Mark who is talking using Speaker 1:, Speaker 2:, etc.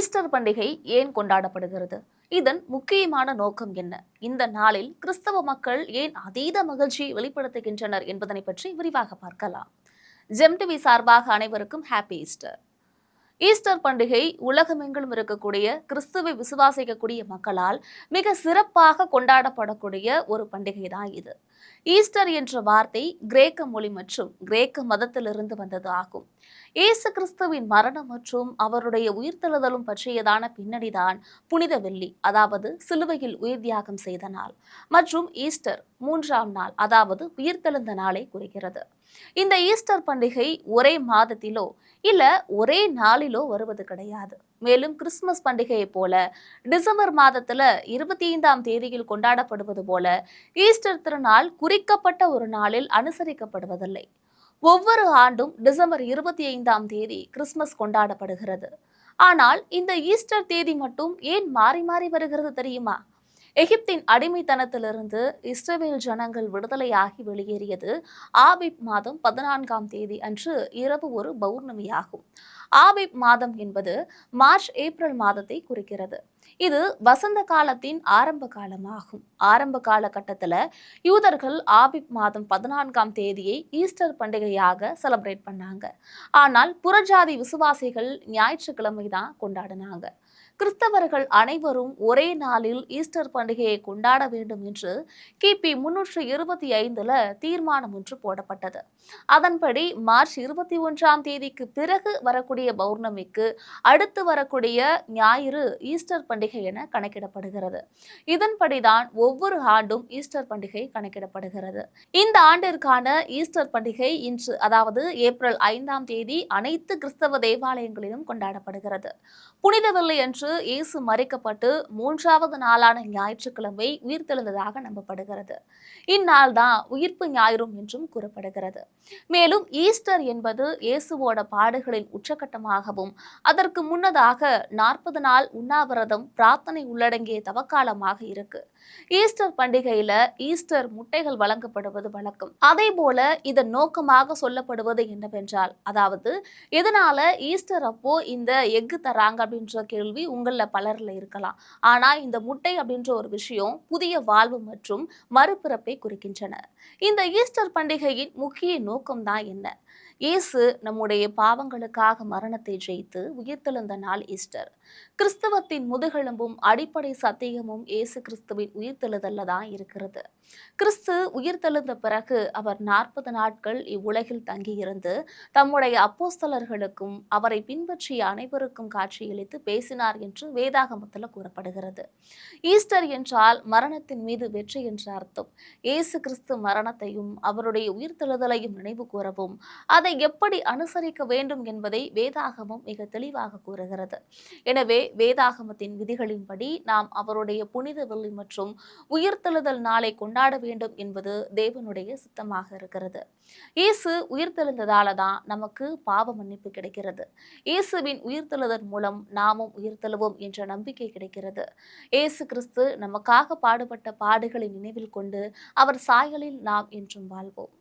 Speaker 1: Easter பண்டிகை ஏன் கொண்டாடப்படுகிறது? இதன் முக்கியமான நோக்கம் என்ன? இந்த நாளில் கிறிஸ்தவ மக்கள் ஏன் அதீத மகிழ்ச்சி வெளிப்படுத்துகின்றனர் என்பதனை பற்றி விரிவாக பார்க்கலாம். ஜெம் டிவி சார்பாக அனைவருக்கும் ஹாப்பி ஈஸ்டர். ஈஸ்டர் பண்டிகை உலகமெங்கிலும் இருக்கக்கூடிய கிறிஸ்துவை விசுவாசிக்கக்கூடிய மக்களால் மிக சிறப்பாக கொண்டாடப்படக்கூடிய ஒரு பண்டிகை தான் இது. ஈஸ்டர் என்ற வார்த்தை கிரேக்க மொழி மற்றும் கிரேக்க மதத்திலிருந்து வந்தது ஆகும். இயேசு கிறிஸ்துவின் மரணம் மற்றும் அவருடைய உயிர்த்தெழுதலும் பற்றியதான பின்னணிதான் புனித வெள்ளி, அதாவது சிலுவையில் உயிர் தியாகம் செய்த நாள், மற்றும் ஈஸ்டர் மூன்றாம் நாள், அதாவது உயிர்த்தெழுந்த நாளை குறிக்கிறது. இந்த ஈஸ்டர் பண்டிகை ஒரே மாதத்திலோ இல்ல ஒரே நாளிலோ வருவது கிடையாது. மேலும் கிறிஸ்துமஸ் பண்டிகையை போல டிசம்பர் மாதத்துல 25ஆம் தேதியில் கொண்டாடப்படுவது போல ஈஸ்டர் திருநாள் குறிக்கப்பட்ட ஒரு நாளில் அனுசரிக்கப்படுவதில்லை. ஒவ்வொரு ஆண்டும் டிசம்பர் 25ஆம் தேதி கிறிஸ்துமஸ் கொண்டாடப்படுகிறது. ஆனால் இந்த ஈஸ்டர் தேதி மட்டும் ஏன் மாறி மாறி வருகிறது தெரியுமா? எகிப்தின் அடிமைத்தனத்திலிருந்து இஸ்ரவேல் ஜனங்கள் விடுதலையாகி வெளியேறியது ஆபிப் மாதம் 14ஆம் தேதி அன்று இரவு ஒரு பௌர்ணமியாகும். ஆபிப் மாதம் என்பது மார்ச் ஏப்ரல் மாதத்தை குறிக்கிறது. இது வசந்த காலத்தின் ஆரம்ப காலமாகும். ஆரம்ப காலகட்டத்துல யூதர்கள் ஆபிப் மாதம் 14ஆம் தேதியை ஈஸ்டர் பண்டிகையாக செலிப்ரேட் பண்ணாங்க. ஆனால் புறஜாதி விசுவாசிகள் ஞாயிற்றுக்கிழமை தான் கொண்டாடினாங்க. கிறிஸ்தவர்கள் அனைவரும் ஒரே நாளில் ஈஸ்டர் பண்டிகையை கொண்டாட வேண்டும் என்று கிபி 325 தீர்மானம் ஒன்று போடப்பட்டது. அதன்படி மார்ச் 21ஆம் தேதிக்கு பிறகு வரக்கூடிய பௌர்ணமிக்கு அடுத்து வரக்கூடிய ஞாயிறு ஈஸ்டர் பண்டிகை என கணக்கிடப்படுகிறது. இதன்படிதான் ஒவ்வொரு ஆண்டும் ஈஸ்டர் பண்டிகை கணக்கிடப்படுகிறது. இந்த ஆண்டிற்கான ஈஸ்டர் பண்டிகை இன்று, அதாவது ஏப்ரல் 5ஆம் தேதி அனைத்து கிறிஸ்தவ தேவாலயங்களிலும் கொண்டாடப்படுகிறது. புனித வெள்ளி அன்று இயேசு மரிக்கப்பட்டு 3வது நாளான ஞாயிற்றுக்கிழமை உயிர்த்தெழுந்ததாக நம்பப்படுகிறது. இந்நாள் தான் உயிர்ப்பு ஞாயிறும் என்றும் கூறப்படுகிறது. மேலும் ஈஸ்டர் என்பது இயேசுவோட பாடுகளின் உச்சகட்டமாகவும் அதற்கு முன்னதாக 40 நாள் உண்ணாவிரதம் பிரார்த்தனை உள்ளடங்கிய தவக்காலமாக இருக்கு. ஈஸ்டர் பண்டிகையில ஈஸ்டர் முட்டைகள் வழங்கப்படுவது வழக்கம். அதே போல இதன் நோக்கமாக சொல்லப்படுவது என்னவென்றால், அதாவது எதனால ஈஸ்டர் அப்போ இந்த எஃகு தராங்க அப்படின்ற கேள்வி உங்கள பலர்ல இருக்கலாம். ஆனா இந்த முட்டை அப்படின்ற ஒரு விஷயம் புதிய வாழ்வு மற்றும் மறுபிறப்பை குறிக்கின்றன. இந்த ஈஸ்டர் பண்டிகையின் முக்கிய நோக்கம் தான் என்ன? இயேசு நம்முடைய பாவங்களுக்காக மரணத்தை ஜெயித்து உயிர்த்தெழுந்த நாள் ஈஸ்டர். கிறிஸ்தவத்தின் முதுகெலும்பும் அடிப்படை சத்தியமும் இயேசு கிறிஸ்துவின் உயிர்த்தெழுதல்ல தான் இருக்கிறது. கிறிஸ்து உயிர்த்தெழுந்த பிறகு அவர் 40 நாட்கள் இவ்வுலகில் தங்கியிருந்து தம்முடைய அப்போஸ்தலர்களுக்கும் அவரை பின்பற்றிய அனைவருக்கும் காட்சியளித்து பேசினார் என்று வேதாகமத்தில் கூறப்படுகிறது. ஈஸ்டர் என்றால் மரணத்தின் மீது வெற்றி என்ற அர்த்தம். இயேசு கிறிஸ்து மரணத்தையும் அவருடைய உயிர்த்தெழுதலையும் நினைவு கூறவும் அதை எப்படி அனுசரிக்க வேண்டும் என்பதை வேதாகமம் மிக தெளிவாக கூறுகிறது. எனவே வேதாகமத்தின் விதிகளின்படி நாம் அவருடைய புனித வெள்ளி மற்றும் உயிர்த்தெழுதல் நாளை கொண்டாட வேண்டும் என்பது தேவனுடைய சித்தமாக இருக்கிறது. இயேசு உயிர்த்தெழுந்ததால தான் நமக்கு பாவ மன்னிப்பு கிடைக்கிறது. இயேசுவின் உயிர்த்தெழுதல் மூலம் நாமும் உயிர்த்தெழுவோம் என்ற நம்பிக்கை கிடைக்கிறது. இயேசு கிறிஸ்து நமக்காக பாடுபட்ட பாடுகளை நினைவில் கொண்டு அவர் சாயலில் நாம் என்றும் வாழ்வோம்.